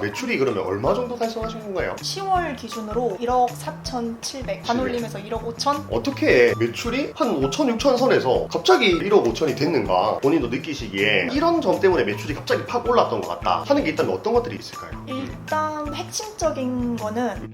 매출이 그러면 얼마 정도 달성하신 건가요? 10월 기준으로 1억 4,700 반올림에서 1억 5천. 어떻게 매출이 한 5천, 6천 선에서 갑자기 1억 5천이 됐는가 본인도 느끼시기에 이런 점 때문에 매출이 갑자기 팍 올랐던 것 같다 하는 게 있다면 어떤 것들이 있을까요? 일단 핵심적인 거는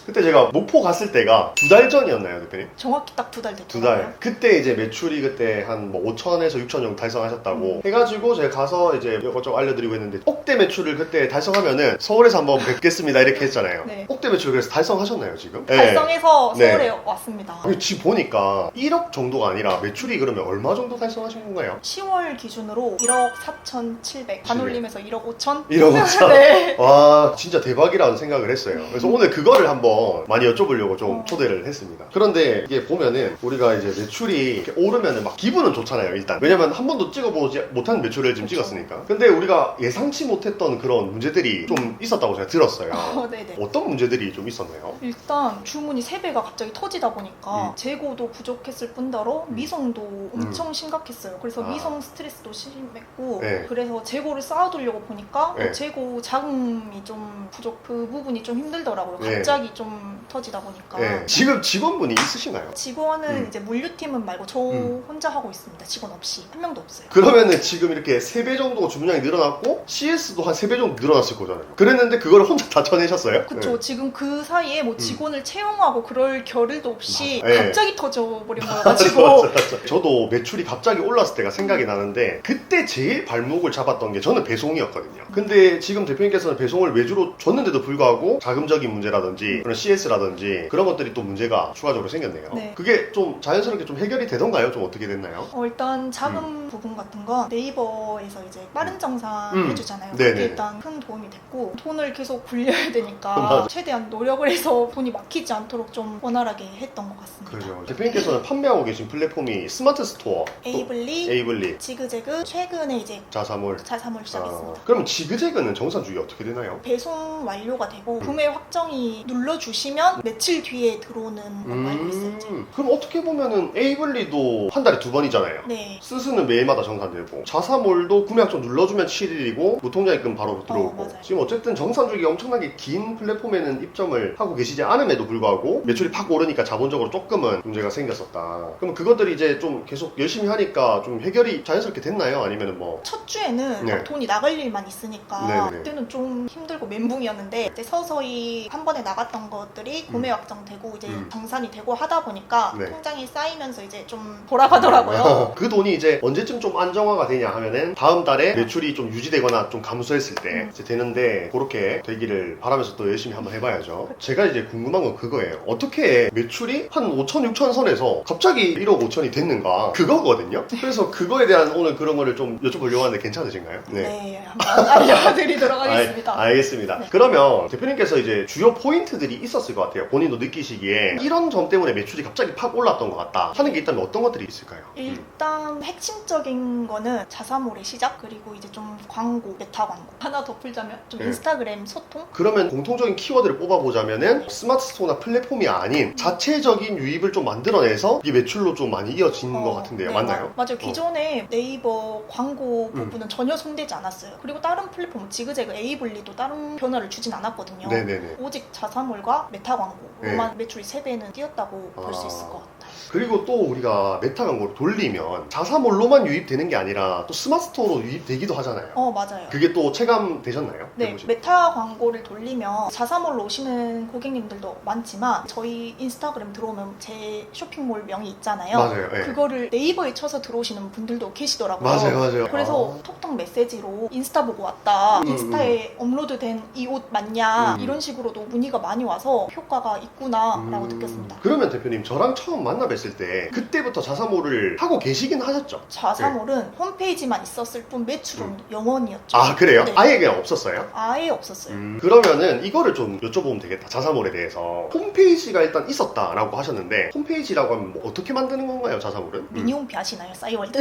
그때 제가 목포 갔을 때가 2달 전이었나요, 대표님? 정확히 딱 2달 두 됐더라고요. 달. 그때 이제 매출이 그때 한 뭐 5천에서 6천 정도 달성하셨다고 해가지고 제가 가서 이제 이것저것 알려드리고 했는데 억대 매출을 그때 달성하면은 서울에서 한번 뵙겠습니다 이렇게 했잖아요. 네. 억대 매출 그래서 달성하셨나요 지금? 달성해서 네. 서울에 왔습니다. 지금 보니까 1억 정도가 아니라 매출이 그러면 얼마 정도 달성하신 건가요? 10월 기준으로 1억 4,700 반올림에서 1억 5천. 1억 5천? 네. 와 진짜 대박이라는 생각을 했어요. 그래서 오늘 그거를 한번 많이 여쭤보려고 좀 초대를 했습니다. 그런데 이게 보면은 우리가 이제 매출이 이렇게 오르면은 막 기분은 좋잖아요 일단. 왜냐면 한 번도 찍어보지 못한 매출을 지금 그쵸. 찍었으니까. 근데 우리가 예상치 못했던 그런 문제들이 좀 있었다고 제가 들었어요. 네네. 어떤 문제들이 좀 있었나요? 일단 주문이 3배가 갑자기 터지다 보니까 재고도 부족했을 뿐더러 미성도 엄청 심각했어요. 그래서 아. 미성 스트레스도 심했고 네. 그래서 재고를 쌓아두려고 보니까 네. 재고 자금이 좀 부족, 그 부분이 좀 힘들더라고요. 네. 갑자기 좀 터지다 보니까. 네. 지금 직원분이 있으신가요? 직원은 이제 물류팀은 말고 저 혼자 하고 있습니다. 직원 없이. 한 명도 없어요. 그러면은 지금 이렇게 3배 정도 주문량이 늘어났고 CS도 한 3배 정도 늘어났을 거잖아요. 그랬는데 그걸 혼자 다 쳐내셨어요? 그쵸. 네. 지금 그 사이에 뭐 직원을 채용하고 그럴 겨를도 없이 맞아. 네. 갑자기 터져버린 맞아, 거여가지고. 맞아. 저도 매출이 갑자기 올랐을 때가 생각이 나는데 그때 제일 발목을 잡았던 게 저는 배송이었거든요. 근데 지금 대표님께서는 배송을 외주로 줬는데도 불구하고 자금적인 문제라든지 그런 CS라든지 그런 것들이 또 문제가 추가적으로 생겼네요. 네. 그게 좀 자연스럽게 좀 해결이 되던가요? 좀 어떻게 됐나요? 일단 자금 부분 같은 건 네이버에서 이제 빠른 정산 해주잖아요. 네네. 그게 일단 큰 도움이 됐고 돈을 계속 굴려야 되니까 맞아. 최대한 노력을 해서 돈이 막히지 않도록 좀 원활하게 했던 것 같습니다. 그죠. 대표님께서는 판매하고 계신 플랫폼이 스마트 스토어, 또 에이블리, 에이블리, 지그재그, 최근에 이제 자사몰. 자사몰 시작했습니다. 그러면 지그재그는 정산주의 어떻게 되나요? 배송 완료가 되고 구매 확정이 눌러주시면 며칠 뒤에 들어오는 걸로 알고 있어요. 이제. 그럼 어떻게 보면은 에이블리도 한 달에 2번이잖아요. 네. 스스는 매일마다 정산되고 자사몰도 구매 확정 눌러주면 7일이고 무통장입금 바로 들어오고 맞아요. 지금 어쨌든 정산주기가 엄청나게 긴 플랫폼에는 입점을 하고 계시지 않음에도 불구하고 매출이 팍 오르니까 자본적으로 조금은 문제가 생겼었다. 그럼 그것들이 이제 좀 계속 열심히 하니까 좀 해결이 자연스럽게 됐나요? 아니면은 뭐 첫 주에는 네. 막 돈이 나갈 일만 있으니까 네네. 그때는 좀 힘들고 멘붕이었는데 이제 서서히 한 번에 나갔던 것들이 구매 확정되고 이제 정산이 되고 하다 보니까 네. 통장이 쌓이면서 이제 좀 돌아가더라고요. 그 돈이 이제 언제쯤 좀 안정화가 되냐 하면은 다음 달에 매출이 좀 유지되거나 좀 감소했을 때 이제 되는데 그렇게 되기를 바라면서 또 열심히 한번 해봐야죠. 제가 이제 궁금한 건 그거예요. 어떻게 매출이 한 5천, 6천 선에서 갑자기 1억 5천이 됐는가 그거거든요. 그래서 그거에 대한 오늘 그런 거를 좀 여쭤보려고 하는데 괜찮으신가요? 네, 한번 알려드리도록 하겠습니다. 알겠습니다. 네. 그러면 대표님께서 이제 주요 포인트들이 있었을 것 같아요. 본인도 느끼시기에 이런 점 때문에 매출이 갑자기 팍 올랐던 것 같다 하는 게 있다면 어떤 것들이 있을까요? 일단 핵심적인 거는 자사몰의 시작 그리고 이제 좀 광고, 메타 광고 하나 더 풀자면 좀 네. 인스타그램 소통? 그러면 공통적인 키워드를 뽑아보자면은 스마트 스토어나 플랫폼이 아닌 자체적인 유입을 좀 만들어내서 이게 매출로 좀 많이 이어진 것 같은데요. 네, 맞나요? 맞아요. 기존에 네이버 광고 부분은 전혀 손대지 않았어요. 그리고 다른 플랫폼 지그재그, 에이블리도 다른 변화를 주진 않았거든요. 네네네. 오직 자사몰과 메타 광고로만 매출이 3배는 뛰었다고 볼 수 있을 것 같아요. 그리고 또 우리가 메타 광고를 돌리면 자사몰로만 유입되는 게 아니라 또 스마트 스토어로 유입되기도 하잖아요. 맞아요. 그게 또 체감되셨나요? 네, 해보시면? 메타 광고를 돌리면 자사몰로 오시는 고객님들도 많지만 저희 인스타그램 들어오면 제 쇼핑몰 명이 있잖아요. 맞아요. 네. 그거를 네이버에 쳐서 들어오시는 분들도 계시더라고요. 맞아요. 그래서 톡톡 메시지로 인스타 보고 왔다. 인스타에 업로드된 이 옷 맞냐? 이런 식으로도 문의가 많이 와서 효과가 있구나라고 느꼈습니다. 그러면 대표님 저랑 처음 만나 뵀을 때 그때부터 자사몰을 하고 계시긴 하셨죠? 자사몰은 홈페이지만 있었을 뿐 매출은 0원이었죠. 아 그래요? 네. 아예 그냥 없었어요? 아예 없었어요. 그러면은 이거를 좀 여쭤보면 되겠다. 자사몰에 대해서 홈페이지가 일단 있었다라고 하셨는데 홈페이지라고 하면 뭐 어떻게 만드는 건가요? 자사몰은? 미니홈피 아시나요? 싸이월드?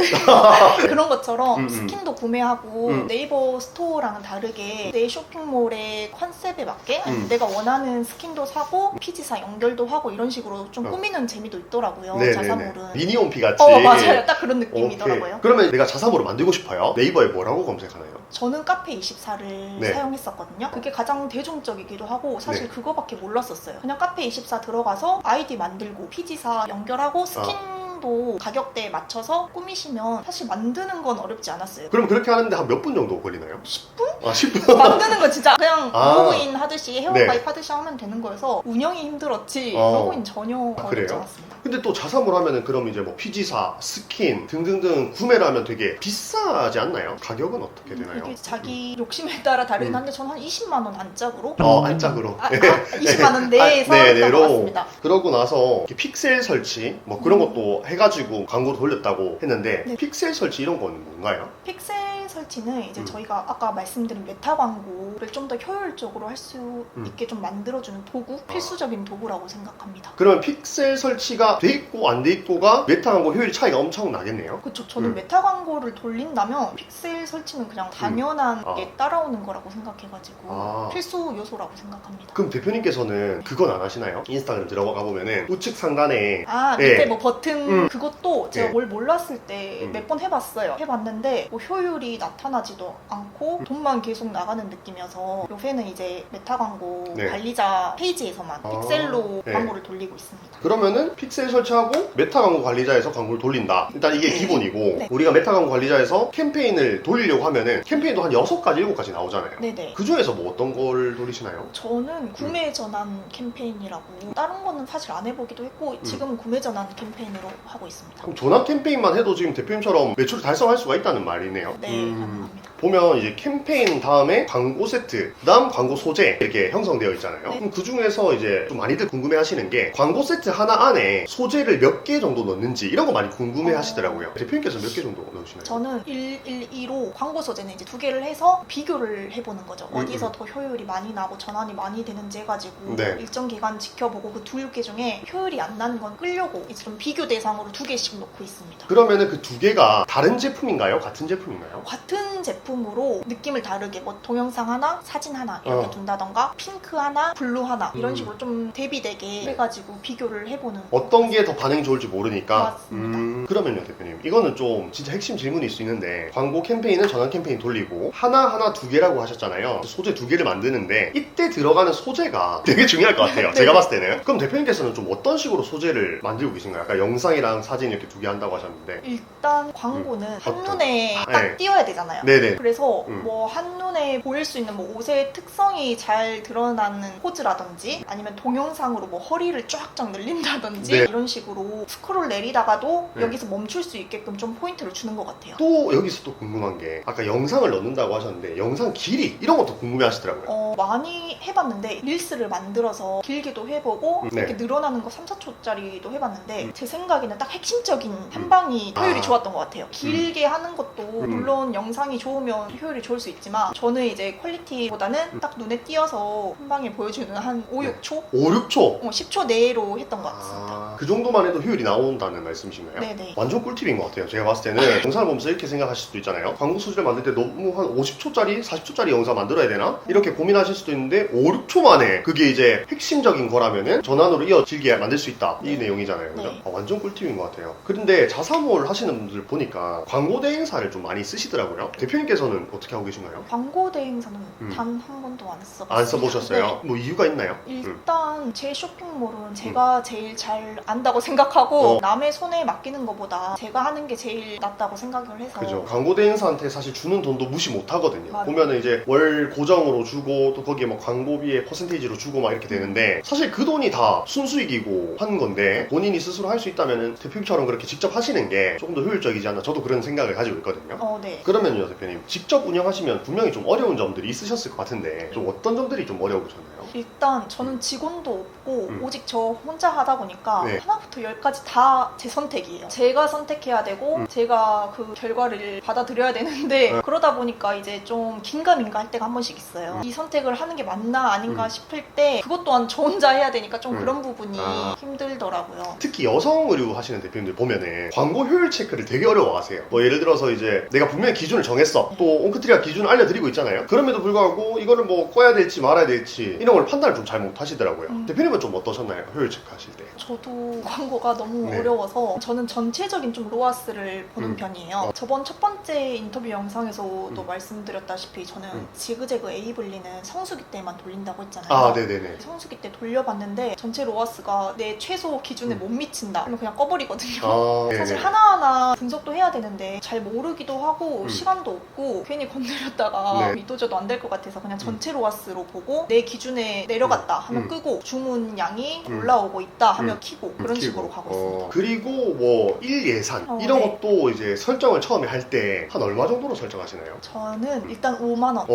그런 것처럼 스킨도 구매하고 네이버 스토어랑은 다르게 내 쇼핑몰의 컨셉에 맞게 아니면 내가 원하는 스킨도 사고 피지사 연결도 하고 이런 식으로 좀 꾸미는 재미도 있더라고요. 있더라고요. 네네네. 자사몰은. 미니홈피 같이. 맞아요. 딱 그런 느낌이더라고요. 오케이. 그러면 내가 자사몰을 만들고 싶어요. 네이버에 뭐라고 검색하나요? 저는 카페24를 네. 사용했었거든요. 그게 가장 대중적이기도 하고 사실 네. 그거밖에 몰랐었어요. 그냥 카페24 들어가서 아이디 만들고 피지사 연결하고 스킨도 가격대에 맞춰서 꾸미시면 사실 만드는 건 어렵지 않았어요. 그럼 그렇게 하는데 한 몇 분 정도 걸리나요? 10분? 아 10분? 만드는 건 진짜 그냥 아. 로그인 하듯이 회원 네. 가입 하듯이 하면 되는 거여서 운영이 힘들었지 로그인 전혀 어렵지 그래요? 않았습니다. 근데 또 자사몰 하면은 그럼 이제 뭐 피지사, 스킨 등등등 구매를 하면 되게 비싸지 않나요? 가격은 어떻게 되나요? 이게 자기 욕심에 따라 다르긴 한데 저는 한 20만 원 안짝으로 안짝으로. 20만 원 내에서 네, 했던 네로. 것 같습니다. 그러고 나서 이렇게 픽셀 설치 뭐 그런 것도 해가지고 광고를 돌렸다고 했는데 네. 픽셀 설치 이런 건 뭔가요? 픽셀 설치는 이제 저희가 아까 말씀드린 메타 광고를 좀 더 효율적으로 할 수 있게 좀 만들어주는 도구, 필수적인 도구라고 생각합니다. 그러면 픽셀 설치가 돼 있고 안 돼 있고가 메타 광고 효율 차이가 엄청 나겠네요. 그쵸. 저는 메타 광고를 돌린다면 픽셀 설치는 그냥 당연한 아. 게 따라오는 거라고 생각해가지고 아. 필수 요소라고 생각합니다. 그럼 대표님께서는 그건 안 하시나요? 인스타그램 들어가 보면은 우측 상단에 밑에 네. 뭐 버튼 그것도 제가 네. 뭘 몰랐을 때 몇 번 해봤어요. 해봤는데 뭐 효율이 나타나지도 않고 돈만 계속 나가는 느낌이어서 요새는 이제 메타 광고 네. 관리자 페이지에서만 아. 픽셀로 네. 광고를 돌리고 있습니다. 그러면은 픽셀 설치하고 메타 광고 관리자에서 광고를 돌린다. 일단 이게 기본이고 네. 우리가 메타 광고 관리자에서 캠페인을 돌리려고 하면은 캠페인도 한 6가지, 7가지 나오잖아요. 네네. 그 중에서 뭐 어떤 걸 돌리시나요? 저는 구매 전환 캠페인이라고 다른 거는 사실 안 해보기도 했고 지금은 구매 전환 캠페인으로 하고 있습니다. 그럼 전환 캠페인만 해도 지금 대표님처럼 매출을 달성할 수가 있다는 말이네요. 네, 가능합니다. 보면 이제 캠페인 다음에 광고 세트, 그다음 광고 소재 이렇게 형성되어 있잖아요. 네. 그럼 그 중에서 이제 좀 많이들 궁금해하시는 게 광고 세트 하나 안에 소재를 몇 개 정도 넣는지 이런 거 많이 궁금해하시더라고요. 대표님께서 몇 개 정도 넣으시나요? 저는 112로 광고 소재는 이제 2개를 해서 비교를 해보는 거죠. 어디서 더 효율이 많이 나고 전환이 많이 되는지 해가지고 네. 일정 기간 지켜보고 그 2개 중에 효율이 안 나는 건 끌려고 이제 좀 비교 대상으로 2개씩 놓고 있습니다. 그러면은 그 2개가 다른 제품인가요? 같은 제품인가요? 같은 제품으로 느낌을 다르게 뭐 동영상 하나, 사진 하나 이렇게 둔다던가 핑크 하나, 블루 하나 이런 식으로 좀 대비되게 해가지고 비교를 해보는 어떤 게 더 반응이 좋을지 모르니까. 맞습니다. 그러면요 대표님, 이거는 좀 진짜 핵심 질문일 수 있는데 광고 캠페인은 전환 캠페인 돌리고 하나 2개라고 하셨잖아요. 소재 2개를 만드는데 이때 들어가는 소재가 되게 중요할 것 같아요. 네. 제가 봤을 때는. 그럼 대표님께서는 좀 어떤 식으로 소재를 만들고 계신가요? 약간 영상이랑 사진 이렇게 2개 한다고 하셨는데. 일단 광고는 어떤? 한눈에 딱 네. 띄어야 되잖아요. 네네. 그래서 뭐 한눈에 보일 수 있는 뭐 옷의 특성이 잘 드러나는 포즈라든지 아니면 동영상으로 뭐 허리를 쫙쫙 늘린다든지 네. 이런 식으로 스크롤 내리다가도 네. 여기서 멈출 수 있게끔 좀 포인트를 주는 것 같아요. 또 여기서 또 궁금한 게 아까 영상을 넣는다고 하셨는데 영상 길이 이런 것도 궁금해 하시더라고요. 많이 해봤는데 릴스를 만들어서 길게도 해보고 네. 이렇게 늘어나는 거 3, 4초짜리도 해봤는데 제 생각에는 딱 핵심적인 한 방이 효율이 좋았던 것 같아요. 길게 하는 것도 물론 영상이 좋으면 효율이 좋을 수 있지만 저는 이제 퀄리티보다는 딱 눈에 띄어서 한 방에 보여주는 한 5, 6초? 5, 6초? 10초 내로 했던 것 같습니다. 그 정도만 해도 효율이 나온다는 말씀이신가요? 네네. 완전 꿀팁인 것 같아요. 제가 봤을 때는 영상을 보면서 이렇게 생각하실 수도 있잖아요. 광고 소재를 만들 때 너무 한 50초짜리, 40초짜리 영상 만들어야 되나? 이렇게 고민하실 수도 있는데 5, 6초 만에 그게 이제 핵심적인 거라면은 전환으로 이어질게 만들 수 있다. 이 내용이잖아요. 그죠? 네. 완전 꿀팁인 것 같아요. 그런데 자사몰 하시는 분들 보니까 광고 대행사를 좀 많이 쓰시더라고요. 대표님께서는 어떻게 하고 계신가요? 광고 대행사는 단 한 번도 안 써봤어요. 안 써보셨어요? 네. 뭐 이유가 있나요? 일단 제 쇼핑몰은 제가 제일 잘 안다고 생각하고 어. 남의 손에 맡기는 것보다 제가 하는 게 제일 낫다고 생각을 해서 그죠. 광고 대행사한테 사실 주는 돈도 무시 못 하거든요. 맞아요. 보면은 이제 월 고정으로 주고 또 거기에 뭐 광고비에 퍼센테이지로 주고 막 이렇게 되는데 사실 그 돈이 다 순수익이고 하는 건데 본인이 스스로 할 수 있다면은 대표님처럼 그렇게 직접 하시는 게 조금 더 효율적이지 않나 저도 그런 생각을 가지고 있거든요. 네. 그러면요 대표님, 직접 운영하시면 분명히 좀 어려운 점들이 있으셨을 것 같은데 좀 어떤 점들이 좀 어려우셨나요? 일단 저는 직원도 없고 음. 오직 저 혼자 하다 보니까 네. 하나부터 열까지 다 제 선택이에요. 제가 선택해야 되고 제가 그 결과를 받아들여야 되는데 그러다 보니까 이제 좀 긴가민가 할 때가 한 번씩 있어요. 이 선택을 하는 게 맞나 아닌가 싶을 때 그것 또한 저 혼자 해야 되니까 좀 그런 부분이 힘들더라고요. 특히 여성 의류 하시는 대표님들 보면은 광고 효율 체크를 되게 어려워하세요. 뭐 예를 들어서 이제 내가 분명히 기준을 정했어. 또 온크트리가 기준을 알려드리고 있잖아요. 그럼에도 불구하고 이거를 뭐 꺼야 될지 말아야 될지 이런 걸 판단을 좀 잘 못하시더라고요. 대표님은 좀 어떠셨나요? 효율 체크 하실 때? 저도 광고가 너무 네. 어려워서 저는 전체적인 좀 로아스를 보는 편이에요. 저번 첫 번째 인터뷰 영상에서도 말씀드렸다시피 저는 지그재그 에이블리는 성수기 때만 돌린다고 했잖아요. 아, 네네네. 성수기 때 돌려봤는데 전체 로아스가 내 최소 기준에 못 미친다 그러면 그냥 꺼버리거든요. 아, 사실 네네. 하나하나 분석도 해야 되는데 잘 모르기도 하고 시간도 없고 괜히 건드렸다가 네. 이도저도 안 될 것 같아서 그냥 전체 로아스로 보고 내 기준에 내려갔다 하면 끄고 주문 양이 올라오고 있다 하면 키고 그런 식으로 가고 있습니다. 그리고 뭐 일 예산 이런 네. 것도 이제 설정을 처음에 할 때 한 얼마 정도로 설정하시나요? 저는 일단 5만 원.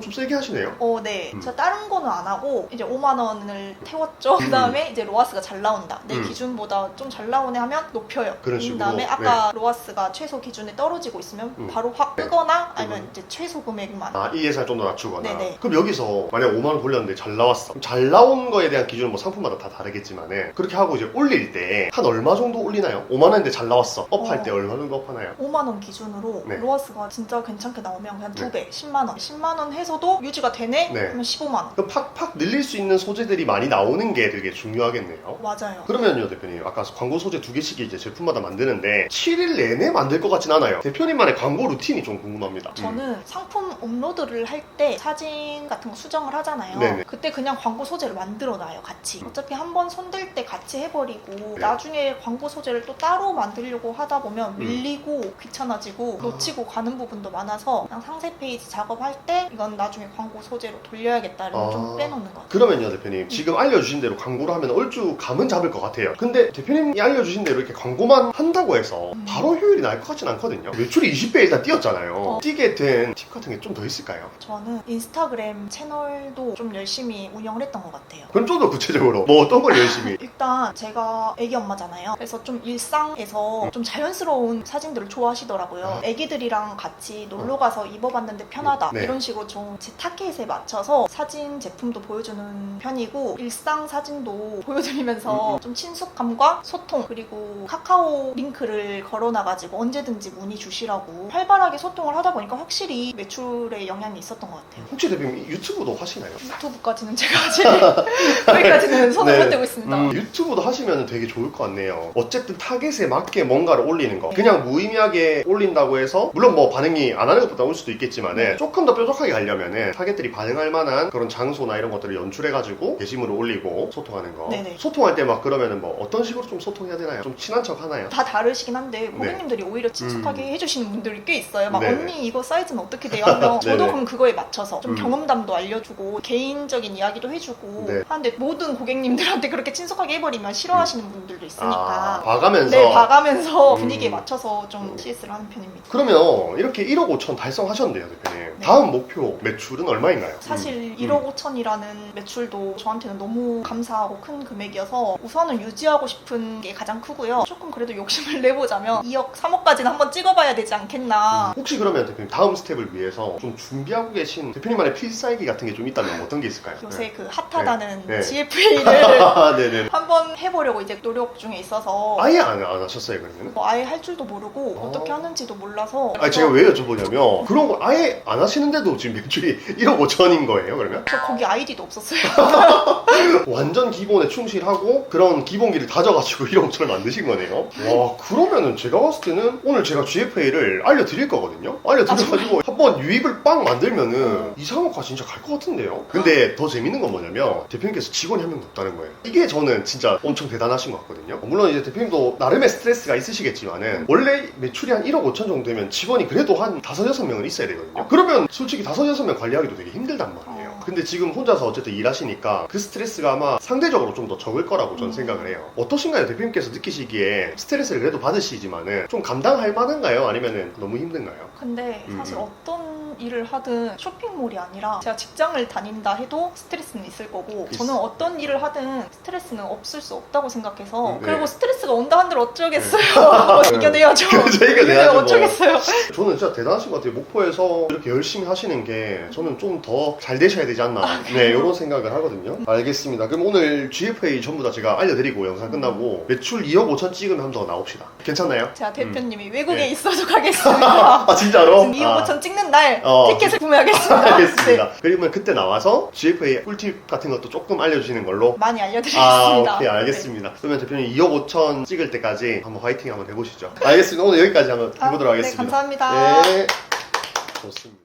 좀 세게 하시네요. 네. 저 다른 거는 안 하고 이제 5만 원을 태웠죠. 그 다음에 이제 로아스가 잘 나온다. 내 기준보다 좀 잘 나오네 하면 높여요. 그런 그 식으로. 다음에 아까 로아스가 최소 기준에 떨어지고 있으면 바로 확 끄거나 아니면 이제 최소 금액만. 아, 이 예산 좀 더 낮추거나. 네네. 그럼 여기서 만약 5만 원 돌렸는데 잘 나왔어. 그럼 잘 나온 거에 대한 기준은 뭐 상품마다 다 다르겠지만은 그렇게 하고 이제 올릴 때 한 얼마 정도 올리나요? 5만 원인데 잘 나왔어. 업할 때 얼마 정도 업하나요? 5만 원 기준으로 네. 로아스가 진짜 괜찮게 나오면 그냥 네. 2배, 10만 원. 10만 원 해서도 유지가 되네? 네. 그러면 15만 원. 그럼 팍팍 늘릴 수 있는 소재들이 많이 나오는 게 되게 중요하겠네요. 맞아요. 그러면요 대표님, 아까 광고 소재 2개씩 이제 제품마다 만드는데 7일 내내 만들 것 같진 않아요. 대표님만의 광고 루틴이 좀 궁금합니다. 저는 상품 업로드를 할 때 사진 같은 거 수정을 하잖아요. 네네. 그때 그냥 광고 소재를 만들어 놔요, 같이. 어차피 한번 손댈 때 같이 해버리고 네. 나중에 광고 소재를 또 따로 만들려고 하다 보면 밀리고 귀찮아지고 놓치고 가는 부분도 많아서 그냥 상세 페이지 작업할 때 이건 나중에 광고 소재로 돌려야겠다 이런 좀 빼놓는 것 같아요. 그러면요 대표님, 지금 알려주신 대로 광고를 하면 얼추 감은 잡을 것 같아요. 근데 대표님이 알려주신 대로 이렇게 광고만 한다고 해서 바로 효율이 날 것 같진 않거든요. 매출이 20배 일단 뛰었잖아요. 뛰게 된 팁 같은 게 좀 더 있을까요? 저는 인스타그램 채널도 좀 열심히 운영을 했던 것 같아요. 그럼 좀 더 구체적으로 뭐 어떤 걸 열심히 일단 제가 애기 엄마잖아요. 그래서 좀 일상에서 좀 자연스러운 사진들을 좋아하시더라고요. 애기들이랑 같이 놀러 가서 입어봤는데 편하다. 네. 이런 식으로 좀 제 타겟에 맞춰서 사진 제품도 보여주는 편이고 일상 사진도 보여드리면서 좀 친숙함과 소통 그리고 카카오 링크를 걸어놔가지고 언제든지 문의 주시라고 활발하게 소통을 하다 보니까 확실히 매출에 영향이 있었던 것 같아요. 혹시 대표님 유튜브도 하시나요? 유튜브까지는 제가 아직 거기까지는 손을 못 대고 있습니다. 유튜브도 하시면 되게 좋을 것 같네요. 어쨌든 타겟에 맞게 뭔가를 올리는 거. 그냥 무의미하게 올린다고 해서 물론 뭐 반응이 안 하는 것보다 올 수도 있겠지만은 조금 더 뾰족하게 가려면은 타겟들이 반응할 만한 그런 장소나 이런 것들을 연출해가지고 게시물을 올리고 소통하는 거. 네네. 소통할 때 막 그러면은 뭐 어떤 식으로 좀 소통해야 되나요? 좀 친한 척 하나요? 다 다르시긴 한데 고객님들이 오히려 친숙하게 해주시는 분들이 꽤 있어요. 막 네네. 언니 이거 사이즈는 어떻게 돼요? 하면 저도 네네. 그럼 그거에 맞춰서 좀 경험담도 알려주고 개인적인 이야기도 해주고 네. 하는데 모든 고객님들한테 그렇게 친숙하게 해버리면 싫어하시는 분들도 있으니까 봐가면서. 네, 봐가면서 분위기에 맞춰서 좀 CS를 하는 편입니다. 그러면 이렇게 1억 5천 달성하셨는데요, 대표님. 네. 다음 목표 매출은 얼마인가요? 사실 1억 5천이라는 매출도 저한테는 너무 감사하고 큰 금액이어서 우선은 유지하고 싶은 게 가장 크고요. 조금 그래도 욕심을 내보자면 2억, 3억까지는 한번 찍어봐야 되지 않겠나. 혹시 그러면 대표님 다음 스텝을 위해서 좀 준비하고 계신 대표님만의 필살기 같은 게 좀 있다면 어떤 게 있을까요? 요새 그 핫하다는 네. GFA를 네네. 한번 해보려고 이제 노력 중에 있어서 아예 안 하셨어요, 그러면? 뭐 아예 할 줄도 모르고 어떻게 하는지도 몰라서 아니, 제가 왜 여쭤보냐면 그런 걸 아예 안 하시는데도 지금 매출이 1억 5천인 거예요, 그러면? 저 거기 아이디도 없었어요. 완전 기본에 충실하고 그런 기본기를 다져가지고 1억 5천을 만드신 거네요. 와, 그러면은 제가 봤을 때는 오늘 제가 GFA를 알려드릴 거거든요. 알려드려가지고 한번 유입을 빵 만들면은 이상호가 진짜 갈 것 같은데요. 근데 더 재밌는 건 뭐냐면 대표님께서 직원이 한 명도 없다는 거예요. 이게 저는 진짜 엄청 대단하신 것 같거든요. 물론 이제 대표님도 나름의 스트레스가 있으시겠지만은 원래 매출이 한 1억 5천 정도 되면 직원이 그래도 한 5, 6명은 있어야 되거든요. 그러면 솔직히 5, 6명 관리하기도 되게 힘들단 말이에요. 근데 지금 혼자서 어쨌든 일하시니까 그 스트레스가 아마 상대적으로 좀 더 적을 거라고 저는 생각을 해요. 어떠신가요? 대표님께서 느끼시기에 스트레스를 그래도 받으시지만은 좀 감당할 만한가요? 아니면은 너무 힘든가요? 근데 사실 어떤 일을 하든 쇼핑몰이 아니라 제가 직장을 다닌다 해도 스트레스는 있을 거고 저는 어떤 일을 하든 스트레스는 없을 수 없다고 생각해서 네. 그리고 스트레스가 온다 한들 어쩌겠어요. 이겨내야죠. 그렇죠, 이겨내야죠, 뭐. 어쩌겠어요. 저는 진짜 대단하신 것 같아요. 목포에서 이렇게 열심히 하시는 게 저는 좀 더 잘 되셔야 되지 않나. 네, 이런 생각을 하거든요. 알겠습니다. 그럼 오늘 GFA 전부 다 제가 알려드리고 영상 끝나고 매출 2억 5천 찍으면 한 번 더 나옵시다. 괜찮나요? 제가 대표님이 외국에 네. 있어서 가겠습니다. 아, 진짜로? 2억 5천 찍는 날 어. 티켓을 구매하겠습니다. 알겠습니다. 네. 그러면 그때 나와서 GFA 꿀팁 같은 것도 조금 알려주시는 걸로. 많이 알려드리겠습니다. 아, 오케이, 알겠습니다. 그러면 대표님 2억 5천 찍을 때까지 한번 화이팅 한번 해보시죠. 알겠습니다. 오늘 여기까지 한번 해보도록 네, 하겠습니다. 감사합니다. 네, 좋습니다.